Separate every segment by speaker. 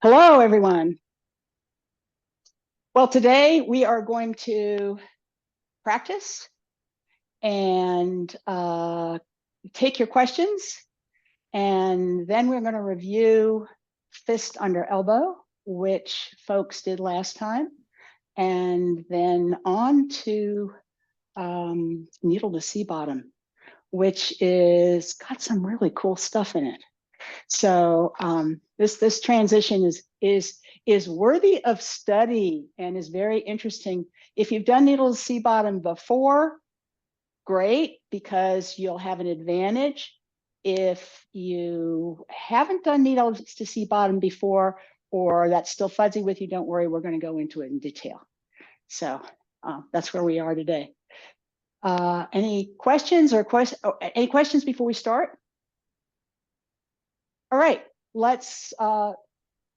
Speaker 1: Hello, everyone. Well, today we are going to practice and take your questions, and then we're going to review fist under elbow, which folks did last time, and then on to needle to sea bottom, which is got some really cool stuff in it. So this transition is worthy of study and is very interesting. If you've done needle to sea bottom before, great, because you'll have an advantage. If you haven't done needle to sea bottom before, or that's still fuzzy with you, don't worry, we're going to go into it in detail. So that's where we are today. Any questions any questions before we start? All right, let's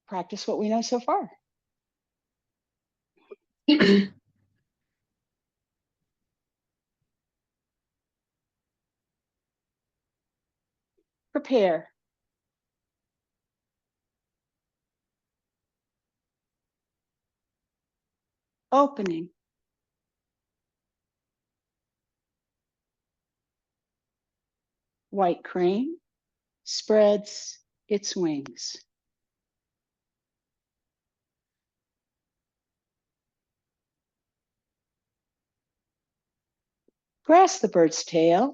Speaker 1: practice what we know so far. Prepare. Opening. White crane spreads its wings. Grasp the bird's tail.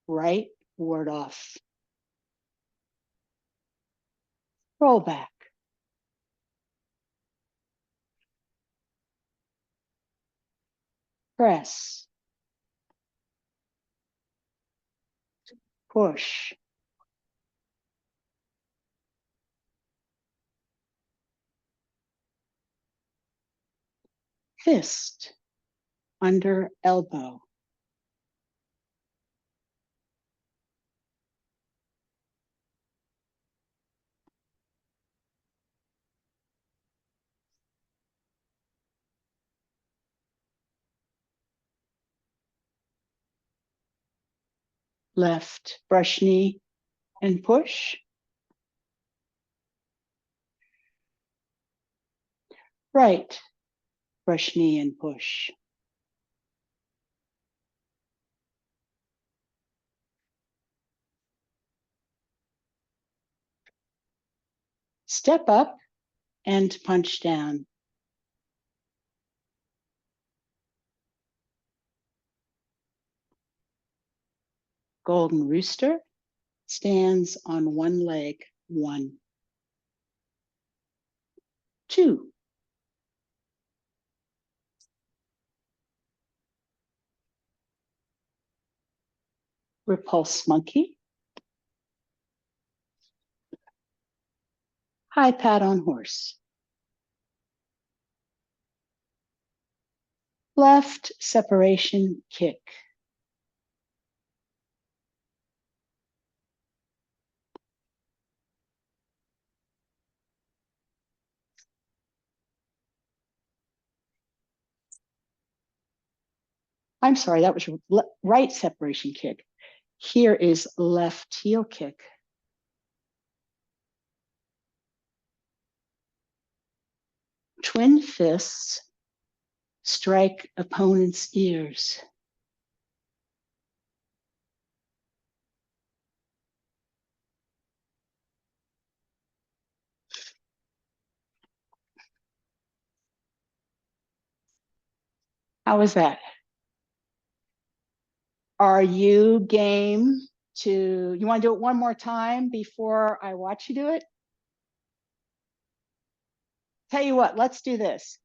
Speaker 1: Right ward off. Roll back. Press. Push. Fist under elbow. Left brush knee and push. Right brush knee and push. Step up and punch down. Golden rooster stands on one leg. 1, 2. Repulse monkey. High pat on horse. Left separation kick. I'm sorry, that was right separation kick. Here is left heel kick. Twin fists strike opponent's ears. How is that? Are you game to, you want to do it one more time before I watch you do it? Tell you what, let's do this.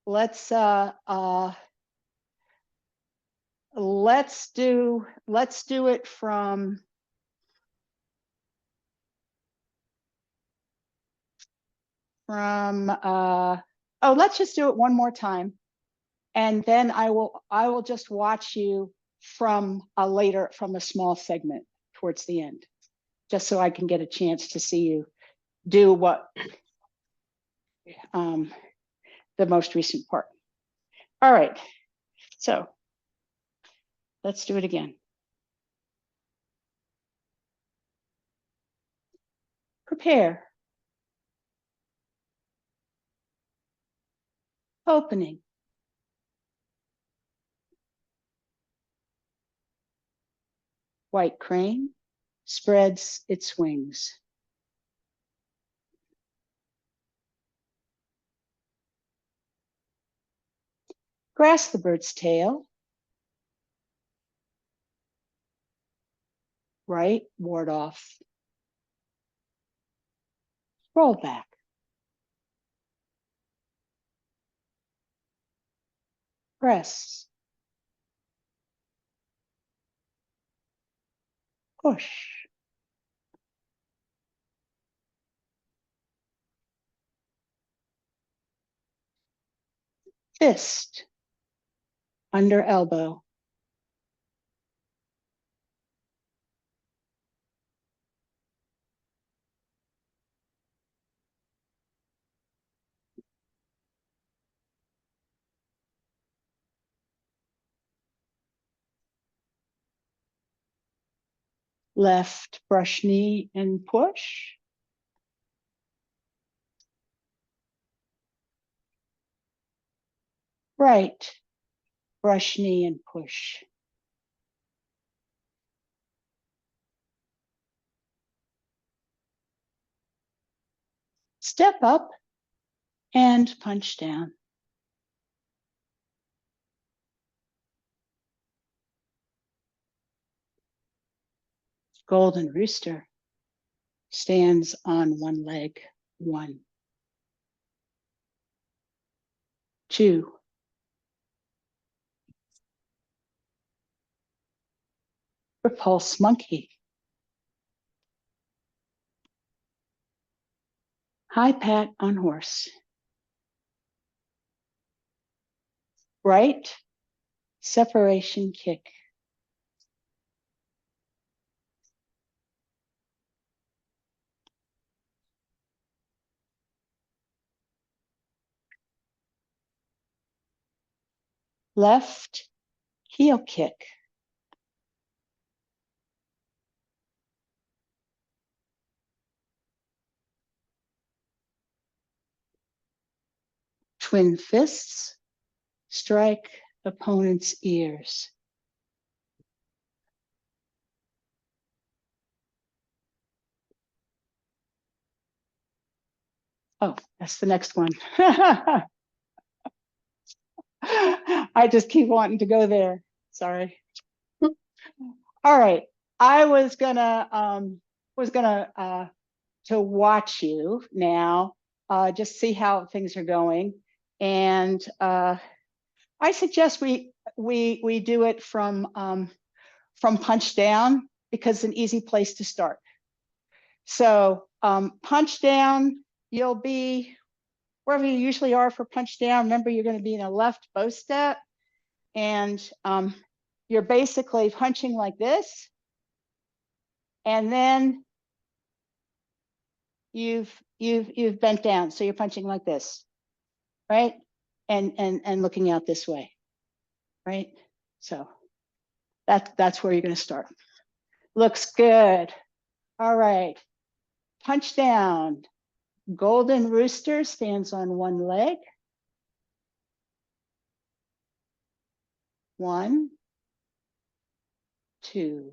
Speaker 1: Let's do it from let's just do it one more time, and then I will just watch you from a small segment towards the end, just so I can get a chance to see you do what the most recent part. All right, so let's do it again. prepare, opening, white crane spreads its wings. Grasp the bird's tail, right, ward off, roll back. Press, push. Fist, under elbow. Left brush knee and push. Right, brush knee and push. Step up and punch down. Golden rooster stands on one leg. 1, 2. Repulse monkey. High pat on horse. Right, separation kick. Left heel kick. Twin fists, strike opponent's ears. Oh, that's the next one. I just keep wanting to go there. Sorry. All right. I was gonna to watch you now, just see how things are going. And I suggest we do it from punch down, because it's an easy place to start. So punch down, you'll be wherever you usually are for punch down. Remember, you're going to be in a left bow step, and you're basically punching like this, and then you've bent down, so you're punching like this, right? And looking out this way, right? So that's where you're going to start. Looks good. All right. Punch down. Golden rooster stands on one leg. 1, 2.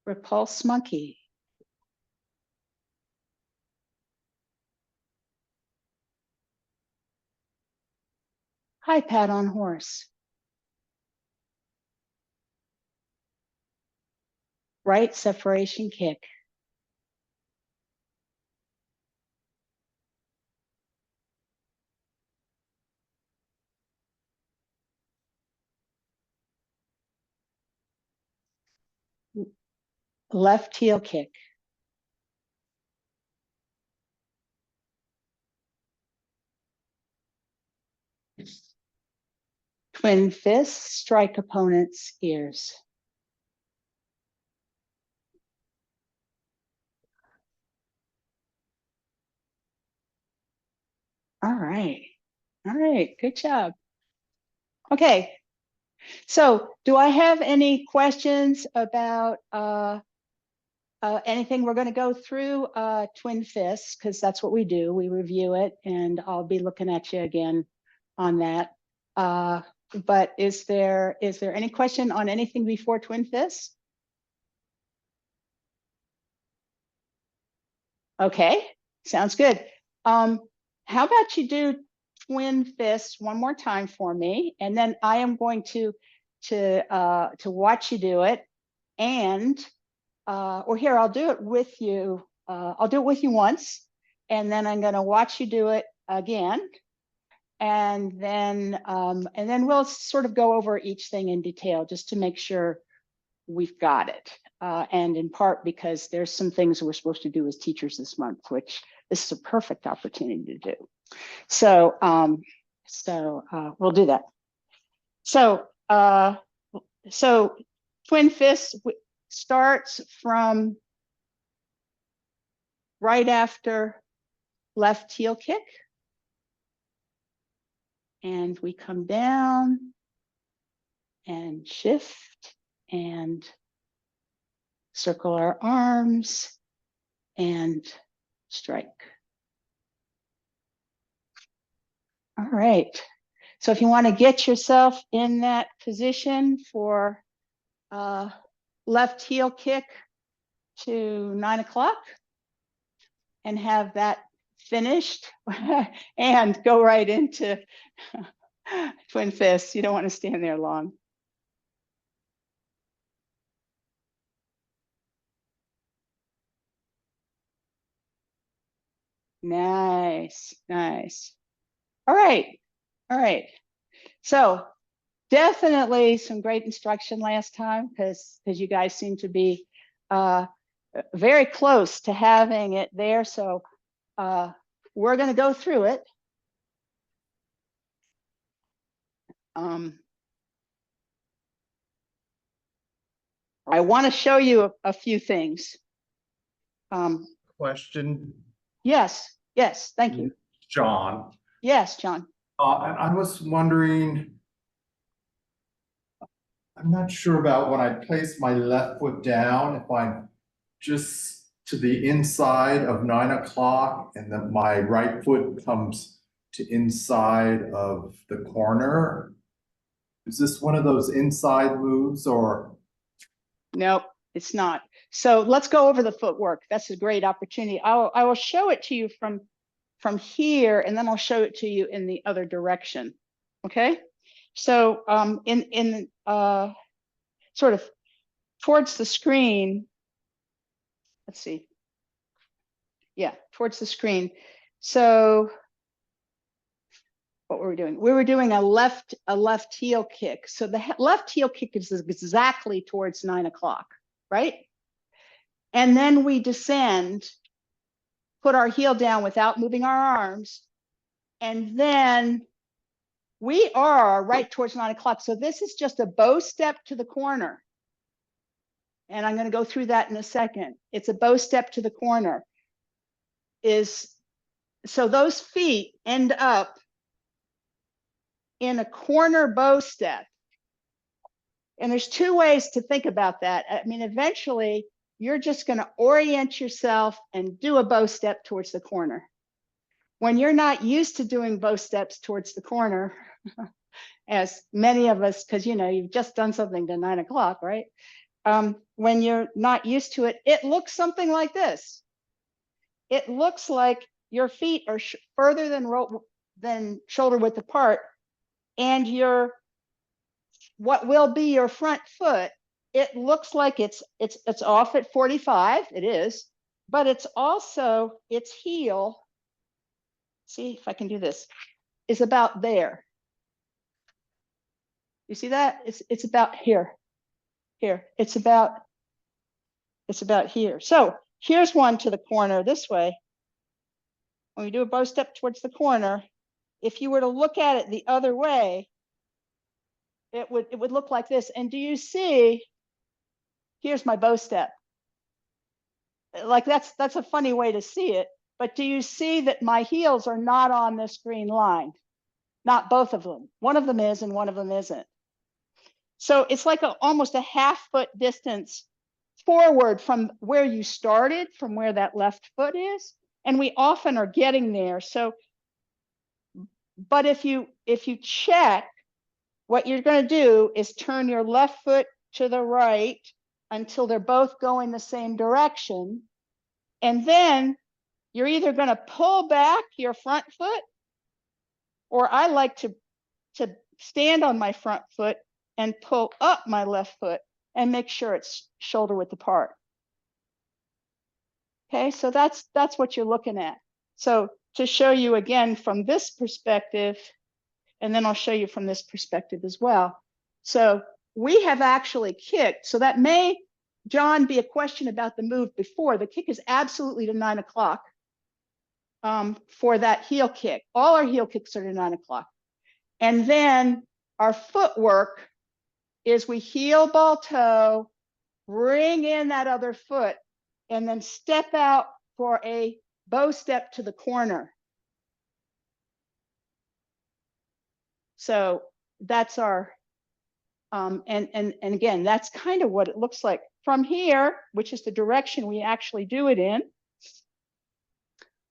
Speaker 1: Repulse monkey. High pat on horse. Right separation kick. Left heel kick. Twin fists, strike opponent's ears. All right. All right. Good job. Okay. So do I have any questions about anything we're going to go through twin fists, because that's what we do. We review it, and I'll be looking at you again on that. But is there any question on anything before twin fists? Okay, sounds good. How about you do twin fists one more time for me, and then I am going to watch you do it, and or here, I'll do it with you. I'll do it with you once, and then I'm going to watch you do it again, and then we'll sort of go over each thing in detail just to make sure we've got it. And in part because there's some things we're supposed to do as teachers this month, which this is a perfect opportunity to do. So we'll do that. So twin fists starts from right after left heel kick. And we come down and shift and circle our arms and strike. All right. So if you want to get yourself in that position for left heel kick to 9 o'clock and have that finished and go right into twin fists. You don't want to stand there long. Nice, nice. All right, all right. So definitely some great instruction last time, because you guys seem to be very close to having it there. So we're going to go through it. I want to show you a few things.
Speaker 2: Question.
Speaker 1: Yes, yes, thank you.
Speaker 2: John.
Speaker 1: Yes, John.
Speaker 2: And I was wondering, I'm not sure about when I place my left foot down, if I'm just to the inside of 9 o'clock and then my right foot comes to inside of the corner. Is this one of those inside moves or?
Speaker 1: Nope, it's not. So let's go over the footwork. That's a great opportunity. I will show it to you from here, and then I'll show it to you in the other direction. Okay. So in sort of towards the screen, let's see. Yeah, towards the screen. So what were we doing? We were doing a left heel kick. So the left heel kick is exactly towards 9 o'clock, right? And then we descend, put our heel down without moving our arms, and then we are right towards 9 o'clock. So this is just a bow step to the corner. And I'm going to go through that in a second. It's a bow step to the corner. So those feet end up in a corner bow step. And there's two ways to think about that. I mean, eventually you're just going to orient yourself and do a bow step towards the corner. When you're not used to doing bow steps towards the corner, as many of us, because you've just done something to 9 o'clock, right? When you're not used to it, it looks something like this. It looks like your feet are further than shoulder width apart, and what will be your front foot, it looks like it's off at 45. It is, but it's also its heel. See if I can do this. Is about there. You see that? It's about here. Here. It's about here. So here's one to the corner this way. When we do a bow step towards the corner, if you were to look at it the other way, it would look like this. And do you see? Here's my bow step. Like that's a funny way to see it. But do you see that my heels are not on this green line? Not both of them. One of them is and one of them isn't. So it's like almost a half foot distance forward from where you started, from where that left foot is. And we often are getting there. So, but if you check, what you're going to do is turn your left foot to the right until they're both going the same direction. And then you're either going to pull back your front foot, or I like to stand on my front foot and pull up my left foot and make sure it's shoulder width apart. Okay, so that's what you're looking at. So to show you again from this perspective, and then I'll show you from this perspective as well. So we have actually kicked. So that may, John, be a question about the move before. The kick is absolutely to 9 o'clock for that heel kick. All our heel kicks are to 9 o'clock. And then our footwork is we heel, ball, toe, bring in that other foot, and then step out for a bow step to the corner. So that's our, and again, that's kind of what it looks like from here, which is the direction we actually do it in.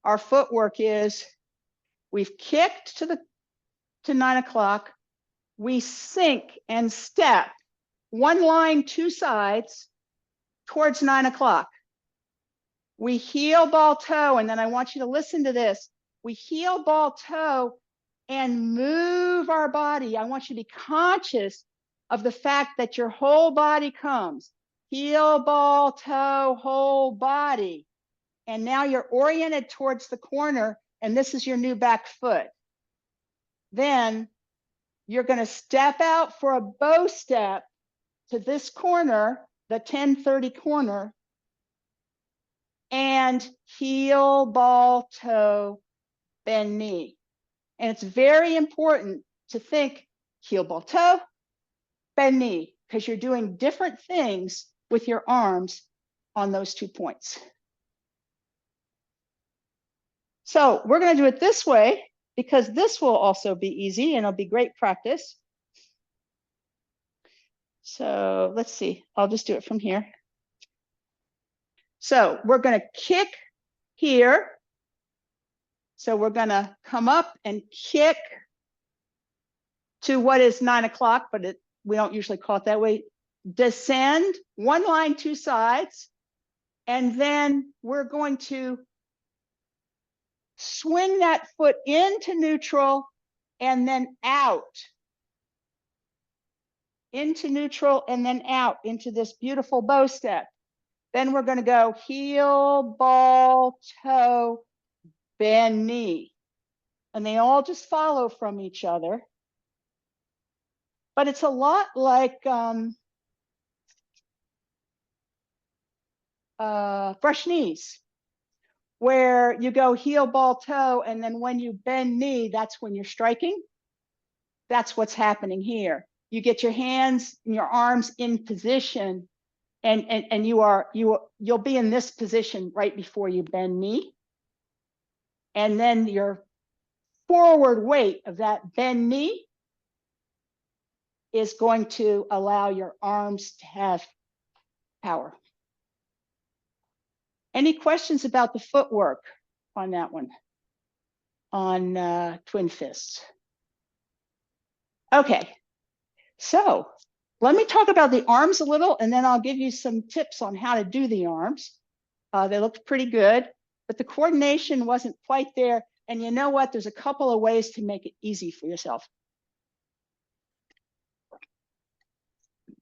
Speaker 1: Our footwork is we've kicked to 9 o'clock. We sink and step one line, two sides towards 9 o'clock. We heel, ball, toe, and then I want you to listen to this. We heel, ball, toe, and move our body. I want you to be conscious of the fact that your whole body comes. Heel, ball, toe, whole body. And now you're oriented towards the corner, and this is your new back foot. Then you're going to step out for a bow step to this corner, the 10-30 corner, and heel, ball, toe, bend knee. And it's very important to think heel, ball, toe, bend knee, because you're doing different things with your arms on those 2 points. So we're going to do it this way because this will also be easy and it'll be great practice. So let's see, I'll just do it from here. So we're going to kick here. So we're going to come up and kick to what is 9 o'clock, but we don't usually call it that way. Descend, one line, two sides, and then we're going to swing that foot into neutral and then out. Into neutral and then out into this beautiful bow step. Then we're going to go heel, ball, toe, bend knee. And they all just follow from each other. But it's a lot like brush knees, where you go heel, ball, toe, and then when you bend knee, that's when you're striking. That's what's happening here. You get your hands and your arms in position, and you'll be in this position right before you bend knee. And then your forward weight of that bend knee is going to allow your arms to have power. Any questions about the footwork on that one? On twin fists? Okay, so let me talk about the arms a little, and then I'll give you some tips on how to do the arms. They looked pretty good, but the coordination wasn't quite there. And you know what? There's a couple of ways to make it easy for yourself.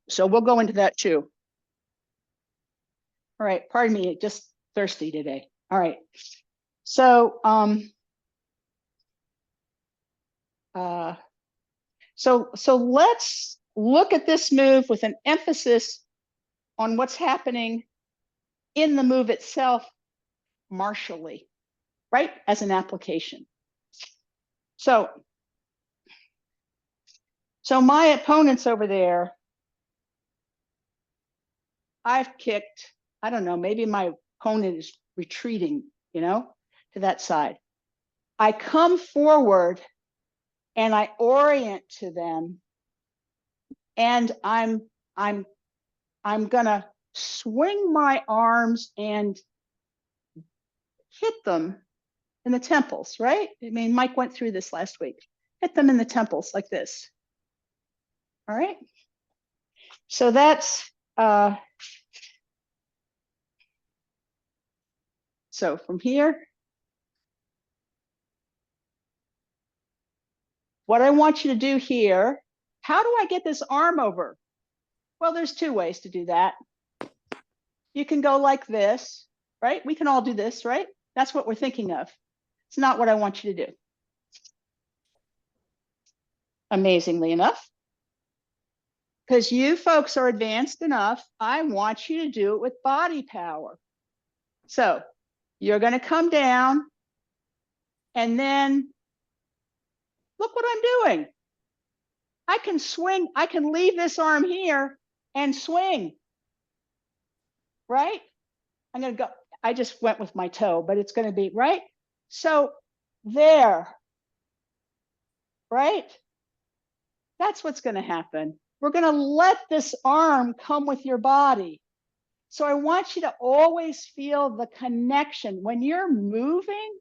Speaker 1: So we'll go into that too. All right, pardon me, just thirsty today. All right, so so let's look at this move with an emphasis on what's happening in the move itself martially, right, as an application. So my opponents over there, I've kicked, I don't know, maybe my opponent is retreating, you know, to that side. I come forward and I orient to them, And I'm gonna swing my arms and hit them in the temples, right? I mean, Mike went through this last week. Hit them in the temples like this. All right. So that's, so from here, what I want you to do here, how do I get this arm over? Well, there's two ways to do that. You can go like this, right? We can all do this, right? That's what we're thinking of. It's not what I want you to do. Amazingly enough, because you folks are advanced enough, I want you to do it with body power. So you're going to come down and then look what I'm doing. I can swing, I can leave this arm here and swing, right? I'm going to go, I just went with my toe, but it's going to be right. So there, right? That's what's going to happen. We're going to let this arm come with your body. So I want you to always feel the connection. When you're moving,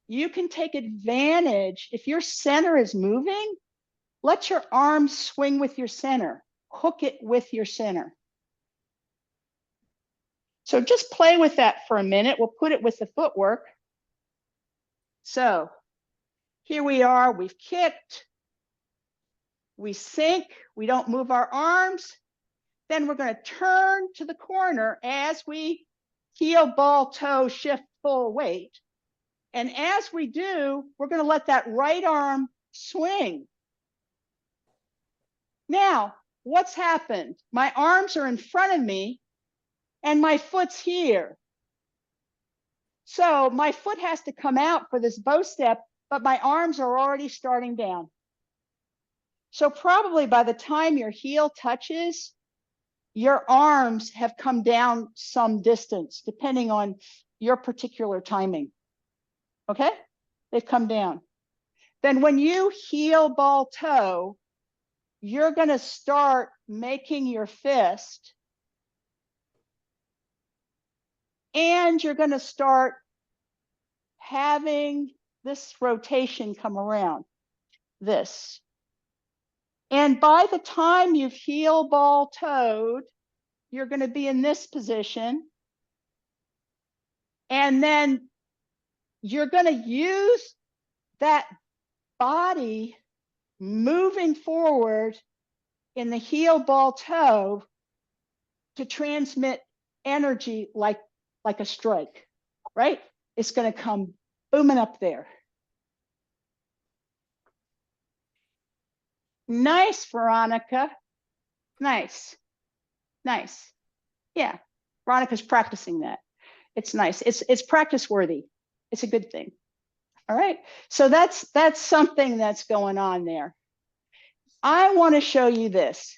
Speaker 1: you can take advantage. If your center is moving, let your arm swing with your center. Hook it with your center. So just play with that for a minute. We'll put it with the footwork. So here we are. We've kicked. We sink. We don't move our arms. Then we're going to turn to the corner as we heel, ball, toe, shift, full weight. And as we do, we're going to let that right arm swing. Now, what's happened? My arms are in front of me and my foot's here. So my foot has to come out for this bow step, but my arms are already starting down. So probably by the time your heel touches, your arms have come down some distance, depending on your particular timing. Okay? They've come down. Then when you heel, ball, toe, you're going to start making your fist. And you're going to start having this rotation come around, this. And by the time you've heel, ball, toed, you're going to be in this position. And then you're going to use that body moving forward in the heel, ball, toe to transmit energy like a strike, right? It's going to come booming up there. Nice, Veronica. Nice. Nice. Yeah, Veronica's practicing that. It's nice. It's practice worthy. It's a good thing. All right. So that's something that's going on there. I want to show you this.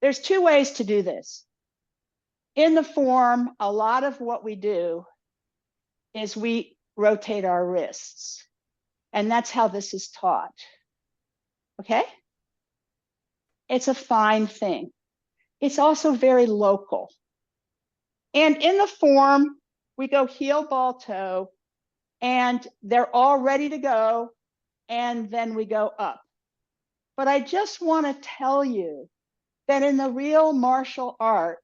Speaker 1: There's two ways to do this. In the form, a lot of what we do is we rotate our wrists. And that's how this is taught. Okay? It's a fine thing. It's also very local. And in the form, we go heel, ball, toe, and they're all ready to go. And then we go up. But I just want to tell you that in the real martial art,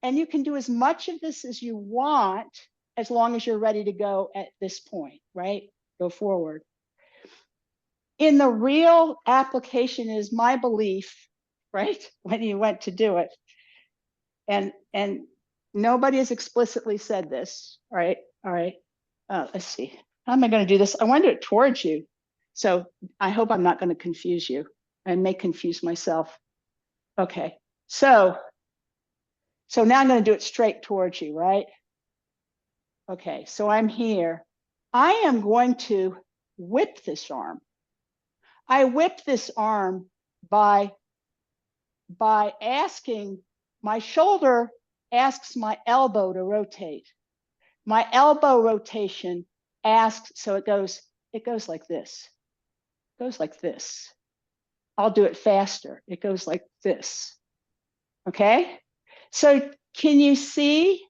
Speaker 1: and you can do as much of this as you want, as long as you're ready to go at this point, right? Go forward. In the real application is my belief, right? When you went to do it. And nobody has explicitly said this, right? All right. Let's see. How am I going to do this? I want to do it towards you. So I hope I'm not going to confuse you. I may confuse myself. Okay. So now I'm going to do it straight towards you, right? Okay. So I'm here. I am going to whip this arm. I whip this arm by asking, my shoulder asks my elbow to rotate. My elbow rotation asks, so it goes like this. It goes like this. I'll do it faster. It goes like this. Okay? So can you see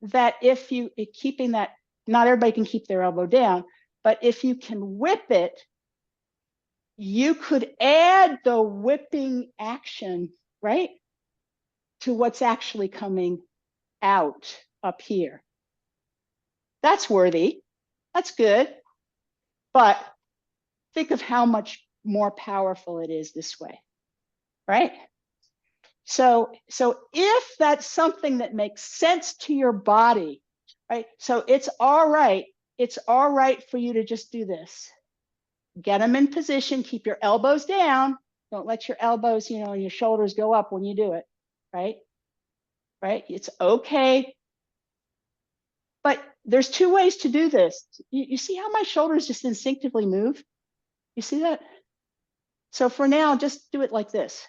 Speaker 1: that if you keeping that, not everybody can keep their elbow down, but if you can whip it, you could add the whipping action, right, to what's actually coming out up here. That's worthy. That's good. But think of how much more powerful it is this way, right? So if that's something that makes sense to your body, right? So it's all right for you to just do this. Get them in position, keep your elbows down. Don't let your elbows, and your shoulders go up when you do it, right? Right? It's okay. But there's two ways to do this. You see how my shoulders just instinctively move? You see that? So for now, just do it like this.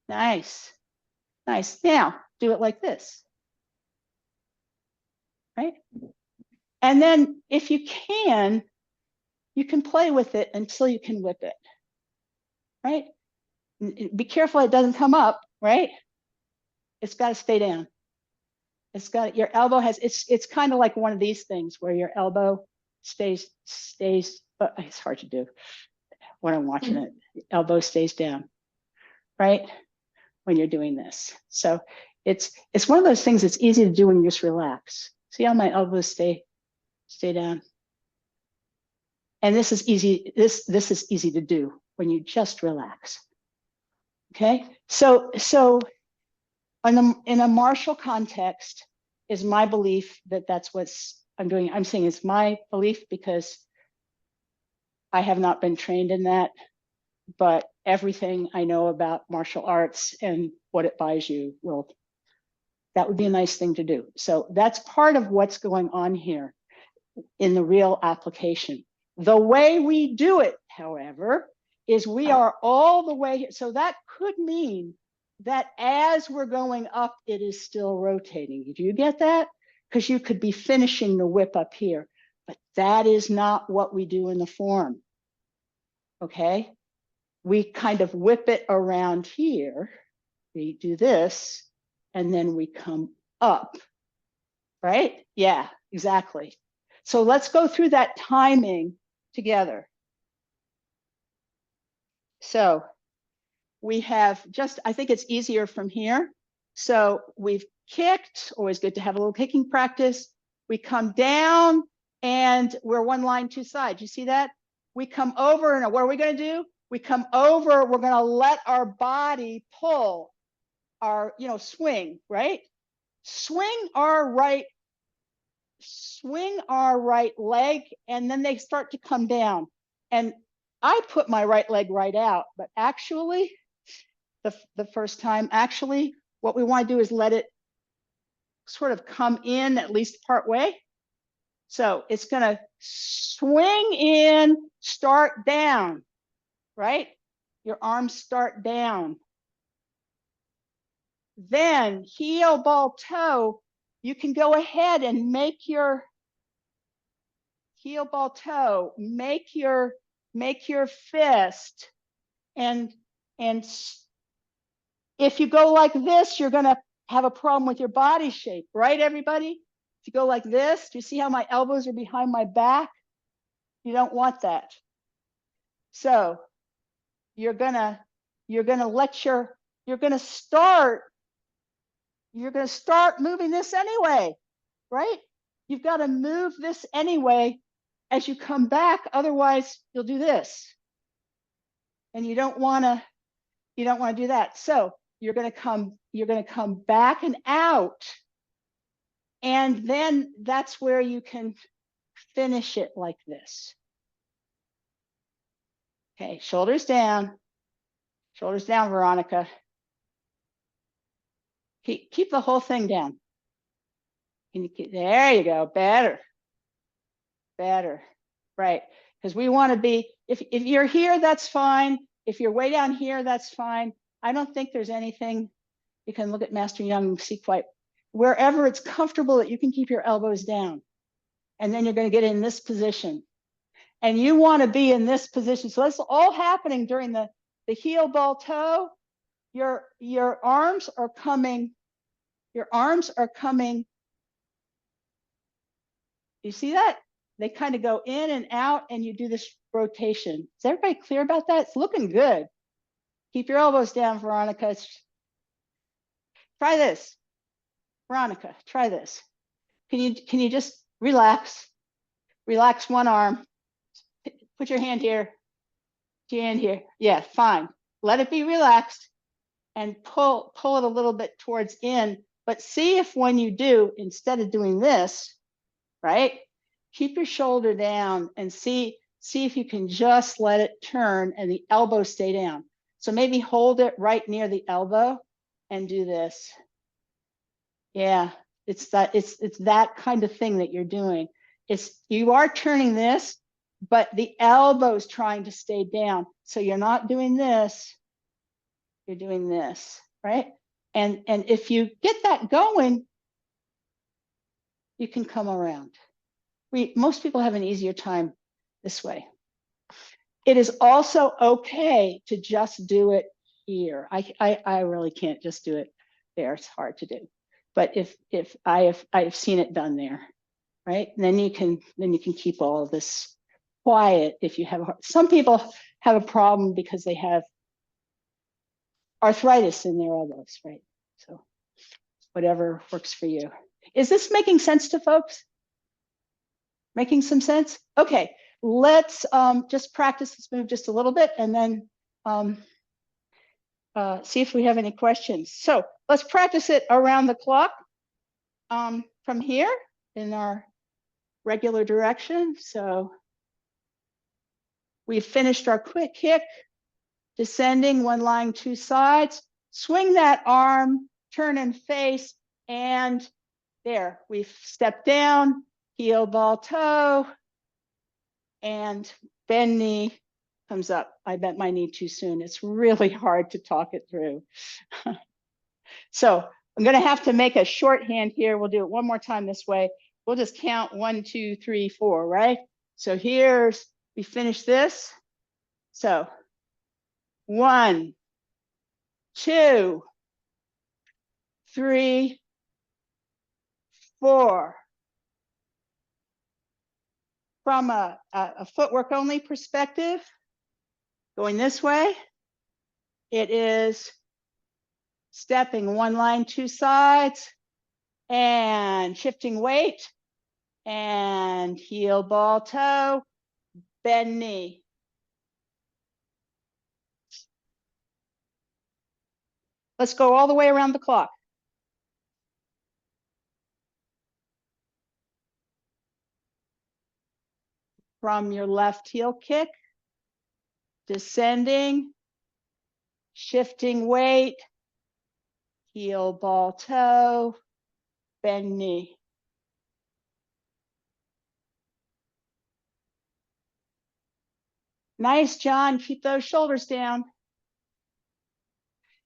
Speaker 1: Nice. Nice. Now, do it like this. Right? And then if you can play with it until you can whip it. Right? Be careful it doesn't come up, right? It's got to stay down. It's got, your elbow has, it's kind of like one of these things where your elbow stays, but it's hard to do when I'm watching it. The elbow stays down, right? When you're doing this. So it's one of those things that's easy to do when you just relax. See how my elbows stay down? And this is easy, this is easy to do when you just relax. Okay, so in a martial context is my belief that that's what's I'm doing. I'm saying it's my belief because I have not been trained in that, but everything I know about martial arts and what it buys you, well, that would be a nice thing to do. So that's part of what's going on here in the real application. The way we do it, however, is we are all the way here. So that could mean that as we're going up, it is still rotating. Do you get that? Because you could be finishing the whip up here, but that is not what we do in the form. Okay? We kind of whip it around here. We do this, and then we come up, right? Yeah, exactly. So let's go through that timing together. So we have just, I think it's easier from here. So we've kicked, always good to have a little kicking practice. We come down and we're one line, two sides. You see that? We come over and what are we going to do? We come over, we're going to let our body pull our, swing, right? Swing our right leg, and then they start to come down. And I put my right leg right out, but actually, the first time, actually, what we want to do is let it sort of come in at least part way. So it's going to swing in, start down, right? Your arms start down. Then heel, ball, toe, you can go ahead and make your heel, ball, toe, make your fist. And if you go like this, you're going to have a problem with your body shape, right, everybody? If you go like this, do you see how my elbows are behind my back? You don't want that. So you're going to start moving this anyway, right? You've got to move this anyway as you come back. Otherwise, you'll do this. And you don't want to do that. So you're going to come back and out. And then that's where you can finish it like this. Okay, shoulders down, Veronica. Keep the whole thing down. There you go, better, right? Because we want to be, if you're here, that's fine. If you're way down here, that's fine. I don't think there's anything. You can look at Master Young and see quite wherever it's comfortable that you can keep your elbows down. And then you're going to get in this position. And you want to be in this position. So that's all happening during the heel ball toe. Your arms are coming. Your arms are coming. You see that? They kind of go in and out, and you do this rotation. Is everybody clear about that? It's looking good. Keep your elbows down, Veronica. Try this. Veronica, try this. Can you just relax? Relax one arm. Put your hand here. Your hand here. Yeah, fine. Let it be relaxed and pull it a little bit towards in. But see if when you do, instead of doing this, right? Keep your shoulder down and see if you can just let it turn and the elbow stay down. So maybe hold it right near the elbow and do this. Yeah, it's that kind of thing that you're doing. You are turning this, but the elbow's trying to stay down. So you're not doing this, you're doing this, right? And if you get that going, you can come around. Most people have an easier time this way. It is also okay to just do it here. I really can't just do it there. It's hard to do. But if I have seen it done there, right? And then you can keep all of this quiet if you have. Some people have a problem because they have arthritis in their elbows, right? So whatever works for you. Is this making sense to folks? Making some sense? Okay, let's just practice this move just a little bit and then see if we have any questions. So let's practice it around the clock from here in our regular direction. So we've finished our quick kick, descending, one line, two sides. Swing that arm, turn and face, and there, we've stepped down, heel, ball, toe, and bend knee comes up. I bent my knee too soon. It's really hard to talk it through. So I'm gonna have to make a shorthand here. We'll do it one more time this way. We'll just count 1, 2, 3, 4, right? So we finish this. So 1, 2, 3, 4. From a footwork only perspective, going this way, it is stepping one line, two sides, and shifting weight, and heel, ball, toe, bend knee. Let's go all the way around the clock. From your left heel kick, descending, shifting weight, heel, ball, toe, bend knee. Nice, John. Keep those shoulders down.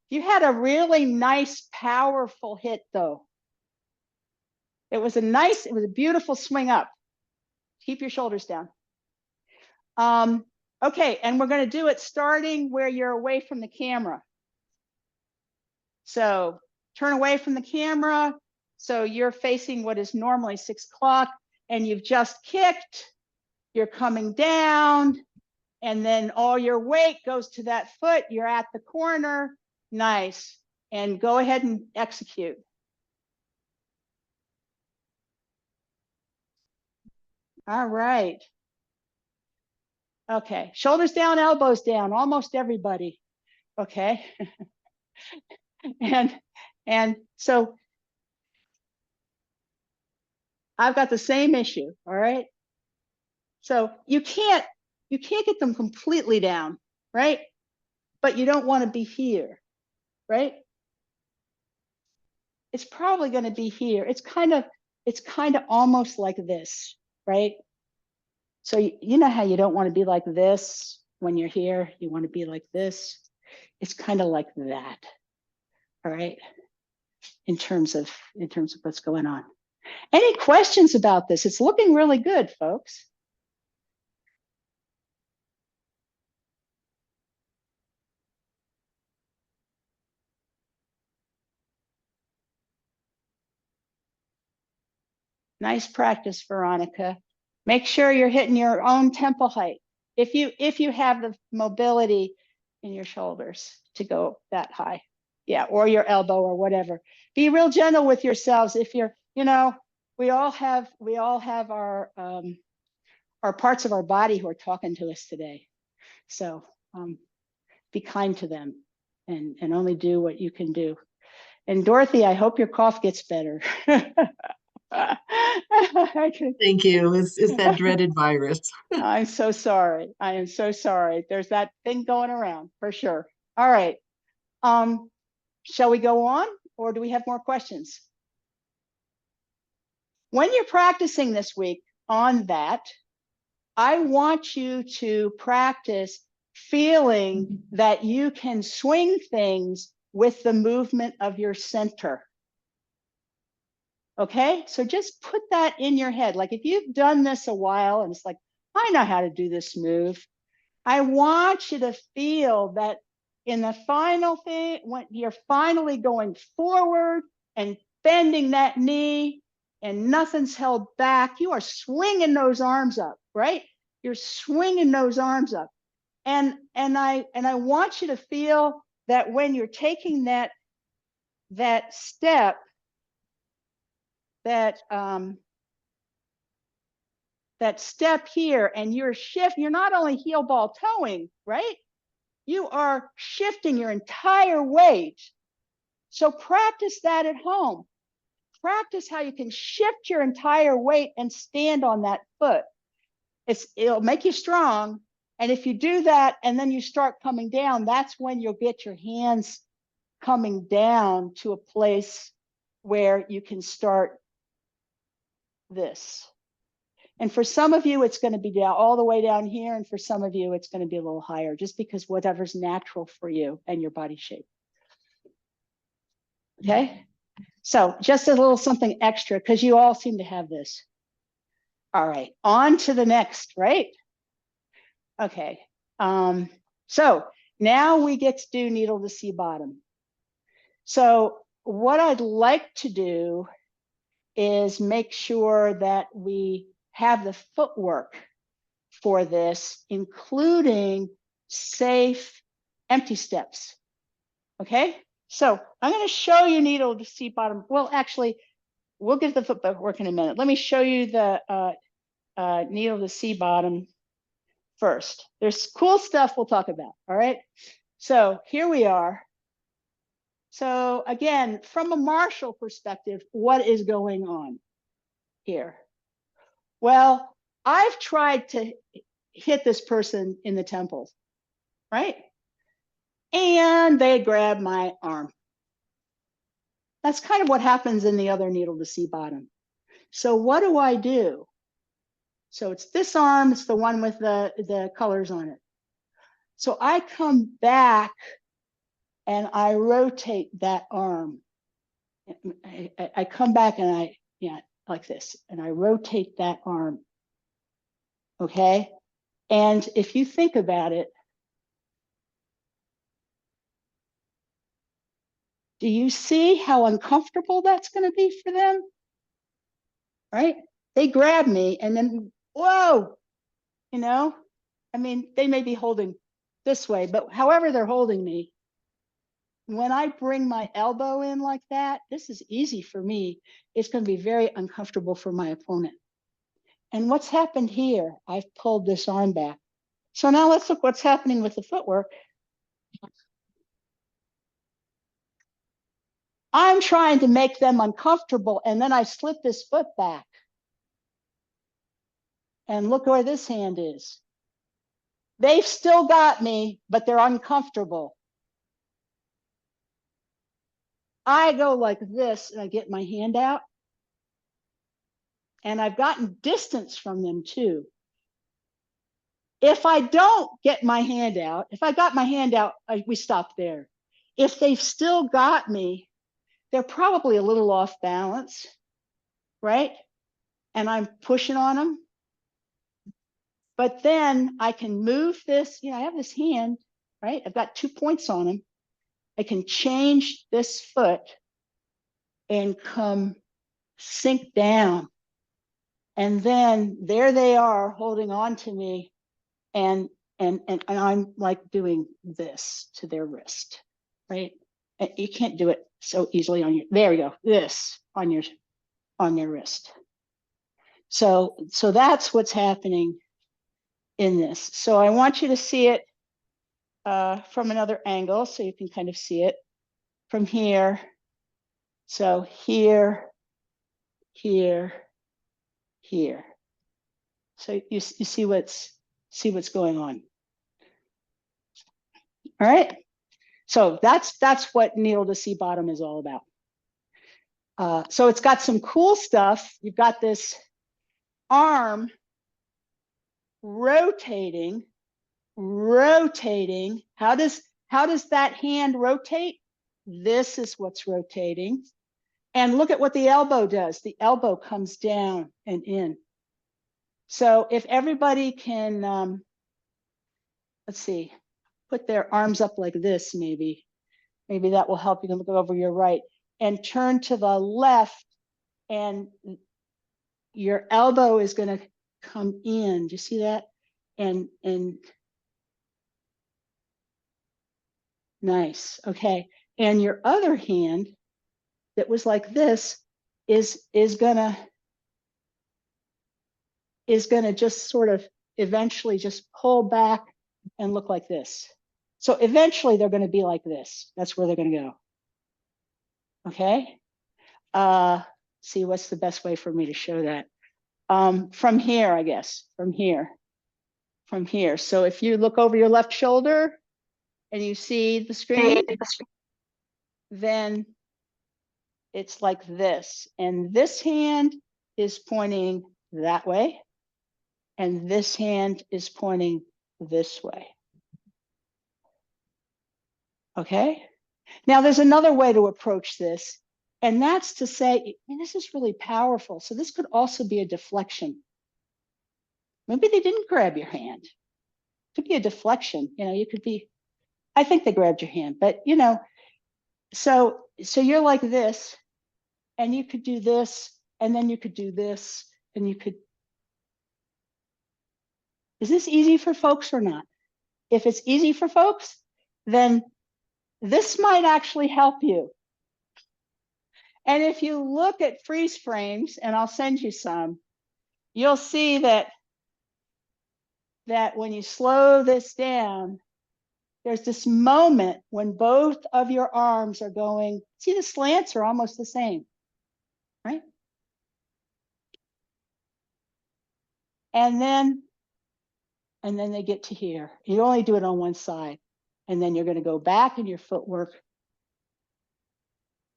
Speaker 1: You had a really nice, powerful hit, though. It was a beautiful swing up. Keep your shoulders down. Okay, and we're going to do it starting where you're away from the camera. So turn away from the camera. So you're facing what is normally 6 o'clock, and you've just kicked. You're coming down, and then all your weight goes to that foot. You're at the corner. Nice. And go ahead and execute. All right. Okay, shoulders down, elbows down, almost everybody. Okay. and so I've got the same issue, all right? So you can't get them completely down, right? But you don't want to be here, right? It's probably going to be here. It's kind of almost like this, right? So you know how you don't want to be like this when you're here, you want to be like this. It's kind of like that. All right. In terms of what's going on. Any questions about this? It's looking really good, folks. Nice practice, Veronica. Make sure you're hitting your own temple height. If you have the mobility in your shoulders to go that high. Yeah, or your elbow or whatever. Be real gentle with yourselves. If you're, we all have our parts of our body who are talking to us today. So be kind to them and only do what you can do. And Dorothy, I hope your cough gets better.
Speaker 3: Thank you. It's that dreaded virus.
Speaker 1: I'm so sorry. I am so sorry. There's that thing going around for sure. All right. Shall we go on, or do we have more questions? When you're practicing this week on that, I want you to practice feeling that you can swing things with the movement of your center. Okay, so just put that in your head. Like if you've done this a while and it's like, I know how to do this move. I want you to feel that in the final thing, when you're finally going forward and bending that knee and nothing's held back, you are swinging those arms up, right? You're swinging those arms up. And I want you to feel that when you're taking that step, that step here, and you're not only heel ball toeing, right? You are shifting your entire weight. So practice that at home. Practice how you can shift your entire weight and stand on that foot. It'll make you strong. And if you do that and then you start coming down, that's when you'll get your hands coming down to a place where you can start this. And for some of you, it's going to be down all the way down here. And for some of you, it's going to be a little higher, just because whatever's natural for you and your body shape. Okay. So just a little something extra, because you all seem to have this. All right, on to the next, right? Okay. So now we get to do needle to sea bottom. So what I'd like to do is make sure that we have the footwork for this, including safe empty steps. Okay, so I'm going to show you needle to sea bottom. Well, actually, we'll get the footwork in a minute. Let me show you the needle to sea bottom first. There's cool stuff we'll talk about. All right, so here we are. So again, from a martial perspective, what is going on here? Well, I've tried to hit this person in the temples, right? And they grab my arm. That's kind of what happens in the other needle to sea bottom. So what do? So it's this arm, it's the one with the colors on it. So I come back and I rotate that arm. I come back and like this, and I rotate that arm. Okay. And if you think about it, do you see how uncomfortable that's going to be for them? Right? They grab me and then, whoa, I mean, they may be holding this way, but however they're holding me, when I bring my elbow in like that, this is easy for me. It's going to be very uncomfortable for my opponent. And what's happened here? I've pulled this arm back. So now let's look what's happening with the footwork. I'm trying to make them uncomfortable, and then I slip this foot back. And look where this hand is. They've still got me, but they're uncomfortable. I go like this, and I get my hand out. And I've gotten distance from them too. If I don't get my hand out, if I got my hand out, we stop there. If they've still got me, they're probably a little off balance, right? And I'm pushing on them. But then I can move this, I have this hand, right? I've got 2 points on them. I can change this foot and come sink down And then there they are holding on to me, and I'm like doing this to their wrist, right? And you can't do it so easily on your, there we go, this on your wrist. So that's what's happening in this. So I want you to see it from another angle so you can kind of see it from here. So here, here, here. So you see what's going on. All right. So that's what needle to sea bottom is all about. So it's got some cool stuff. You've got this arm rotating. How does that hand rotate? This is what's rotating. And look at what the elbow does. The elbow comes down and in. So if everybody can, let's see, put their arms up like this, maybe that will help you to look over your right and turn to the left, and your elbow is going to come in. Do you see that? And nice. Okay. And your other hand that was like this is gonna just sort of eventually just pull back and look like this. So eventually they're going to be like this. That's where they're going to go. Okay. See, what's the best way for me to show that? From here, I guess. From here. So if you look over your left shoulder and you see the screen, then it's like this. And this hand is pointing that way. And this hand is pointing this way. Okay. Now there's another way to approach this, and that's to say, and this is really powerful. So this could also be a deflection. Maybe they didn't grab your hand. It could be a deflection. You know, you could be, I think they grabbed your hand, but you know, so you're like this, and you could do this, and then you could do this, and you could. Is this easy for folks or not? If it's easy for folks, then this might actually help you. And if you look at freeze frames, and I'll send you some, you'll see that when you slow this down, there's this moment when both of your arms are going, see the slants are almost the same, right? And then they get to here. You only do it on one side. And then you're going to go back in your footwork,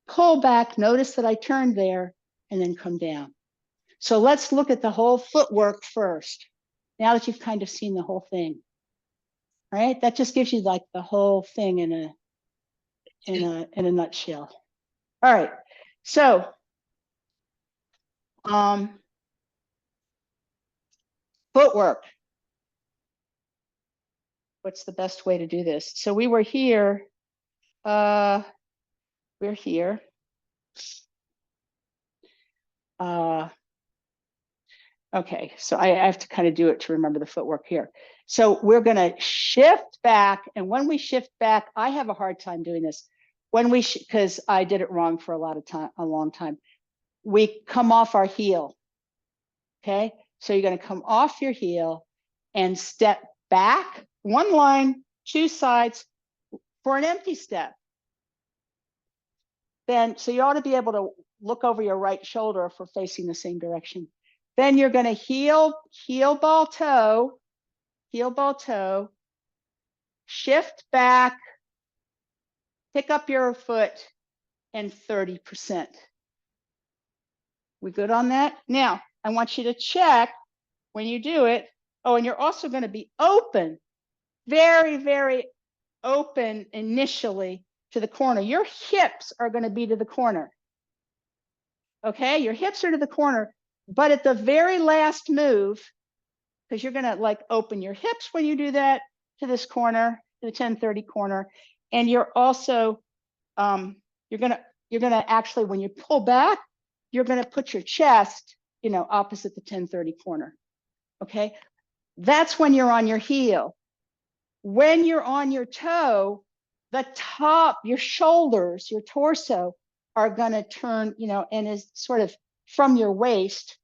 Speaker 1: pull back, notice that I turned there, and then come down. So let's look at the whole footwork first. Now that you've kind of seen the whole thing, right? That just gives you like the whole thing in a nutshell. All right. So, footwork. What's the best way to do this? So we were here. We're here. Okay, so I have to kind of do it to remember the footwork here. So we're going to shift back, and when we shift back, I have a hard time doing this. When we, because I did it wrong for a long time. We come off our heel. Okay, so you're going to come off your heel and step back, one line, two sides for an empty step. Then, so you ought to be able to look over your right shoulder if we're facing the same direction. Then you're going to heel ball toe, shift back, pick up your foot, and 30%. We good on that? Now, I want you to check when you do it. Oh, and you're also going to be open, very, very open initially to the corner. Your hips are going to be to the corner. Okay, your hips are to the corner, but at the very last move, because you're going to like open your hips when you do that to this corner, to the 10-30 corner, and you're also you're going to actually, when you pull back, you're going to put your chest you know, opposite the 10:30 corner. Okay, that's when you're on your heel. When you're on your toe, the top, your shoulders, your torso are going to turn, you know, and is sort of from your waist,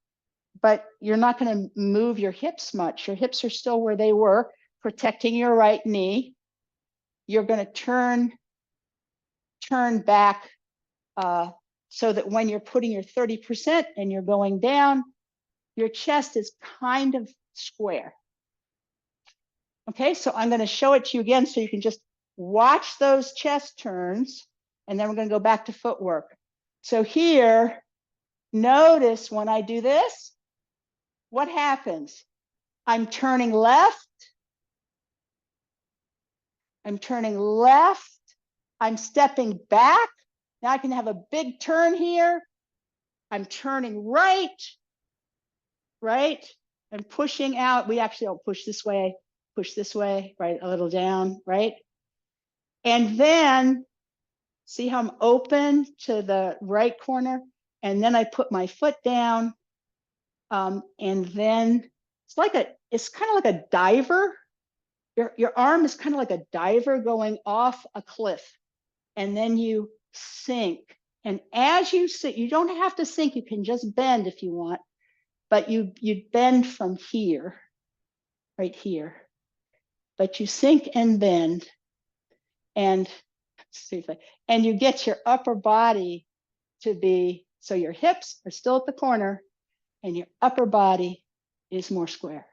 Speaker 1: but you're not going to move your hips much. Your hips are still where they were, protecting your right knee. You're going to turn back so that when you're putting your 30% and you're going down, your chest is kind of square. Okay, so I'm going to show it to you again so you can just watch those chest turns, and then we're going to go back to footwork. So here, notice when I do this, what happens? I'm turning left. I'm turning left. I'm stepping back. Now I can have a big turn here. I'm turning right. Right? I'm pushing out. We actually don't push this way, right? A little down, right? And then see how I'm open to the right corner? And then I put my foot down. And then it's kind of like a diver. Your arm is kind of like a diver going off a cliff. And then you sink. And as you sink, you don't have to sink, you can just bend if you want, but you bend from here, right here. But you sink and bend, and you get your upper body to be, so your hips are still at the corner and your upper body is more square.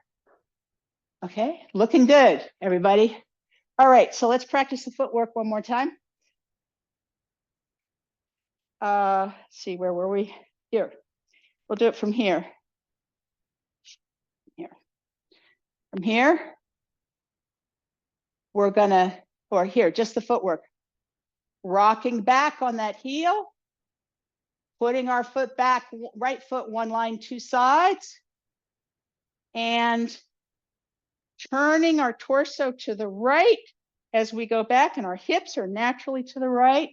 Speaker 1: Okay, looking good, everybody. All right, so let's practice the footwork one more time. See, where were we? Here. We'll do it from here. Here. From here, we're gonna, or here, just the footwork. Rocking back on that heel, putting our foot back, right foot one line, two sides, and turning our torso to the right as we go back, and our hips are naturally to the right.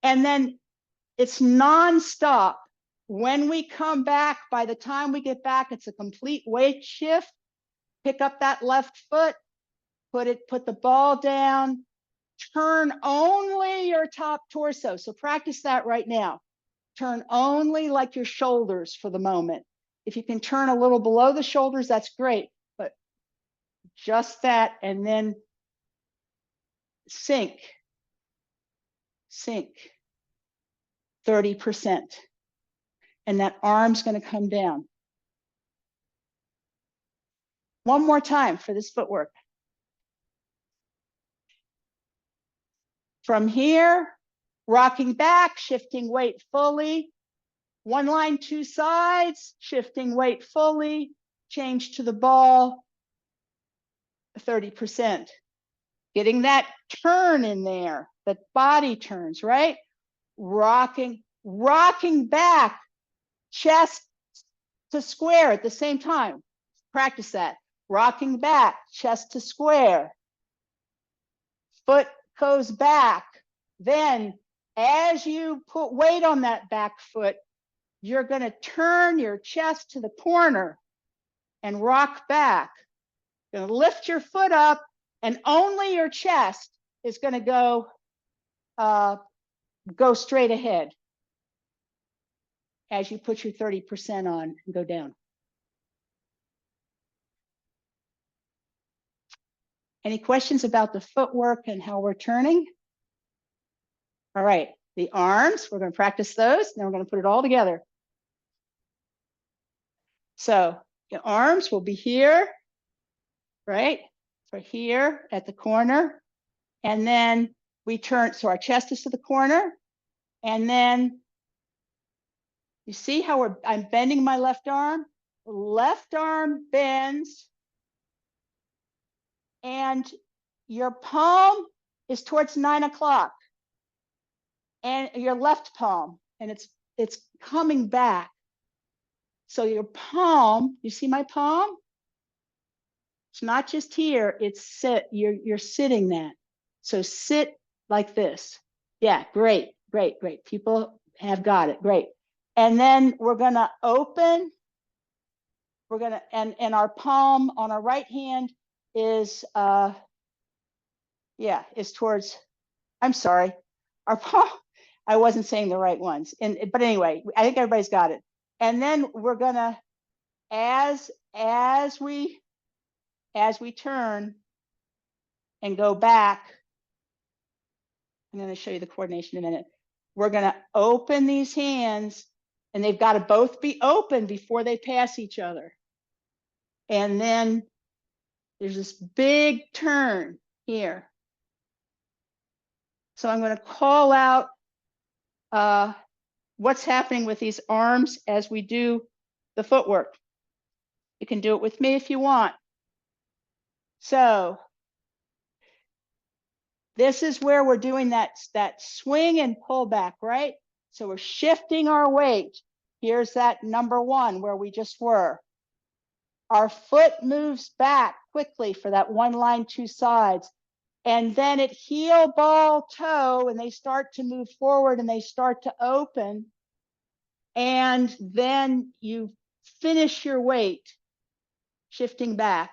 Speaker 1: And then it's nonstop. When we come back, by the time we get back, it's a complete weight shift. Pick up that left foot, put the ball down, turn only your top torso. So practice that right now. Turn only like your shoulders for the moment. If you can turn a little below the shoulders, that's great, but just that, and then sink, 30%. And that arm's going to come down. One more time for this footwork. From here, rocking back, shifting weight fully. One line, two sides, shifting weight fully. Change to the ball, 30%. Getting that turn in there, that body turns, right? Rocking back, chest to square at the same time. Practice that. Rocking back, chest to square. Foot goes back. Then as you put weight on that back foot, you're going to turn your chest to the corner and rock back. You're going to lift your foot up, and only your chest is going to go straight ahead as you put your 30% on and go down. Any questions about the footwork and how we're turning? All right, the arms, we're going to practice those. Now we're going to put it all together. So the arms will be here, right? So here at the corner. And then we turn, so our chest is to the corner. And then you see how I'm bending my left arm? Left arm bends. And your palm is towards 9 o'clock. And your left palm, and it's coming back. So your palm, you see my palm? It's not just here, it's sit, you're sitting that. So sit like this. Yeah, great, great, great. People have got it, great. And then we're gonna open we're gonna, and our palm on our right hand is, yeah, is towards, I'm sorry, our palm, I wasn't saying the right ones. But anyway, I think everybody's got it. And then we're gonna, as we turn and go back, I'm going to show you the coordination in a minute. We're going to open these hands, and they've got to both be open before they pass each other. And then there's this big turn here. So I'm going to call out what's happening with these arms as we do the footwork. You can do it with me if you want. So this is where we're doing that swing and pull back, right? So we're shifting our weight. Here's that number one where we just were. Our foot moves back quickly for that one line, two sides. And then at heel, ball, toe, and they start to move forward and they start to open. And then you finish your weight shifting back.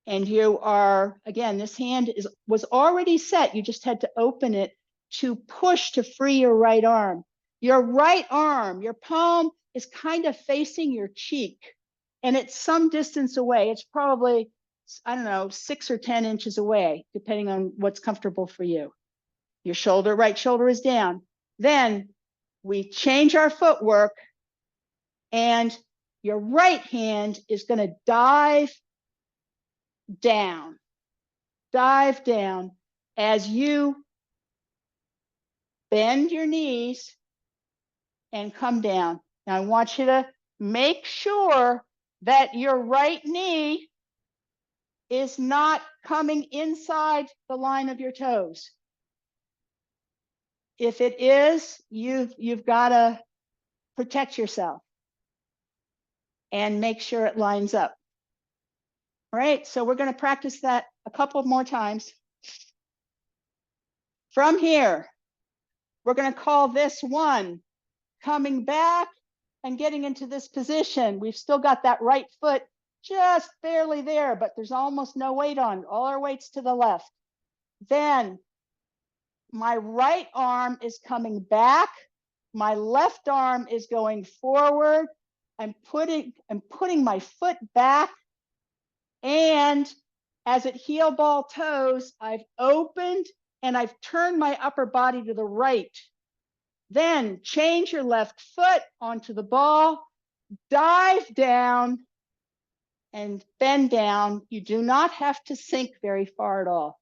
Speaker 1: And you are, again, this hand was already set. You just had to open it to push to free your right arm. Your right arm, your palm is kind of facing your cheek, and it's some distance away. It's probably, I don't know, 6 or 10 inches away, depending on what's comfortable for you. Your shoulder, right shoulder is down. Then we change our footwork, and your right hand is going to dive down as you bend your knees and come down. Now I want you to make sure that your right knee is not coming inside the line of your toes. If it is, you've got to protect yourself and make sure it lines up. All right, so we're going to practice that a couple more times. From here, we're going to call this one coming back and getting into this position. We've still got that right foot just barely there, but there's almost no weight on. All our weight's to the left. Then my right arm is coming back. My left arm is going forward. I'm putting my foot back, and as it heel, ball, toes, I've opened and I've turned my upper body to the right. Then change your left foot onto the ball, dive down and bend down. You do not have to sink very far at all.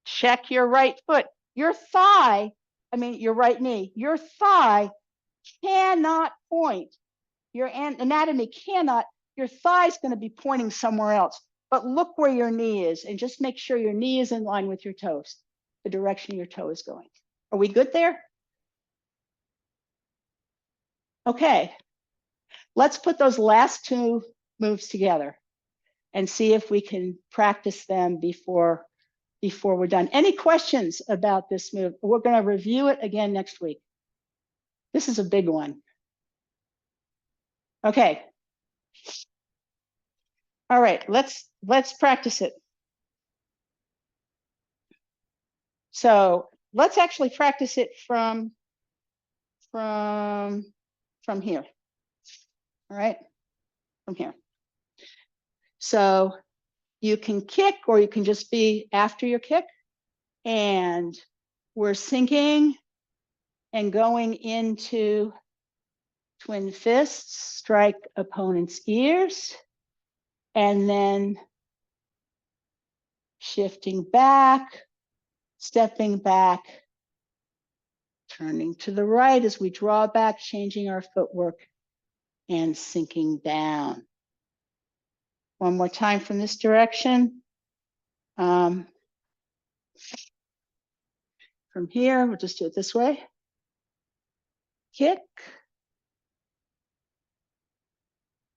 Speaker 1: Check your right foot. Your right knee, your thigh cannot point. Your anatomy cannot, your thigh's going to be pointing somewhere else. But look where your knee is and just make sure your knee is in line with your toes, the direction your toe is going. Are we good there? Okay, let's put those last two moves together and see if we can practice them before we're done. Any questions about this move? We're going to review it again next week. This is a big one. Okay. All right, let's practice it. So let's actually practice it from here. All right, from here. So you can kick, or you can just be after your kick. And we're sinking and going into twin fists, strike opponent's ears, and then shifting back, stepping back, turning to the right as we draw back, changing our footwork, and sinking down. One more time from this direction. From here, we'll just do it this way. Kick,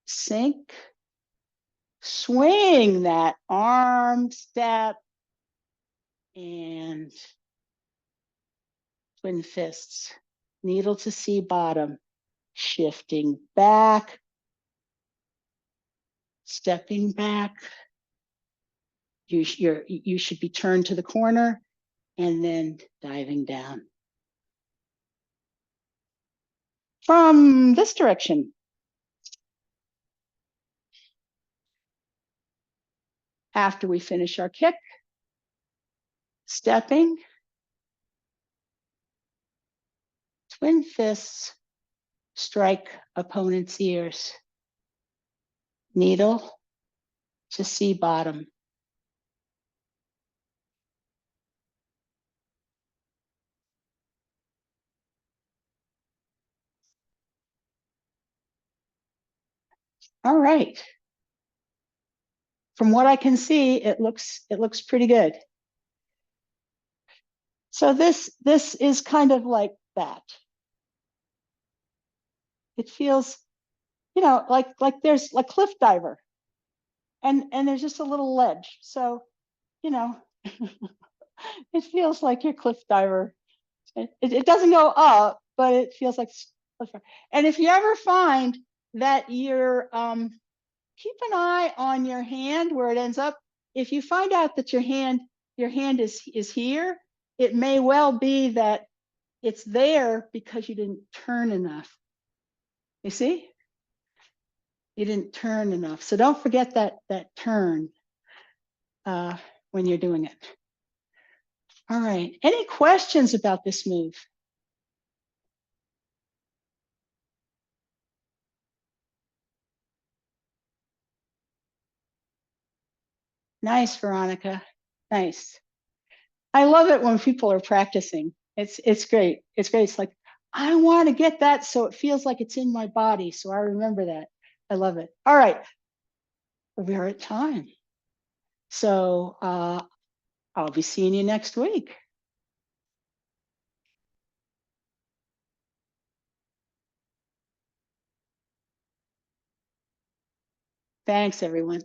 Speaker 1: sink, swing that arm, step, and twin fists, needle to sea bottom. shifting back, stepping back. You should be turned to the corner and then diving down. From this direction. After we finish our kick, stepping, twin fists, strike opponent's ears. Needle to sea bottom. All right. From what I can see, it looks pretty good. So this is kind of like that. It feels, like there's like cliff diver, and there's just a little ledge. So, it feels like your cliff diver. It doesn't go up, but it feels like. And if you ever find that you're keep an eye on your hand where it ends up. If you find out that your hand is here, it may well be that it's there because you didn't turn enough. You see? You didn't turn enough. So don't forget that turn when you're doing it. All right. Any questions about this move? Nice, Veronica. Nice. I love it when people are practicing. It's great. It's great. It's like, I want to get that so it feels like it's in my body. So I remember that. I love it. All right. We're at time. So I'll be seeing you next week. Thanks, everyone.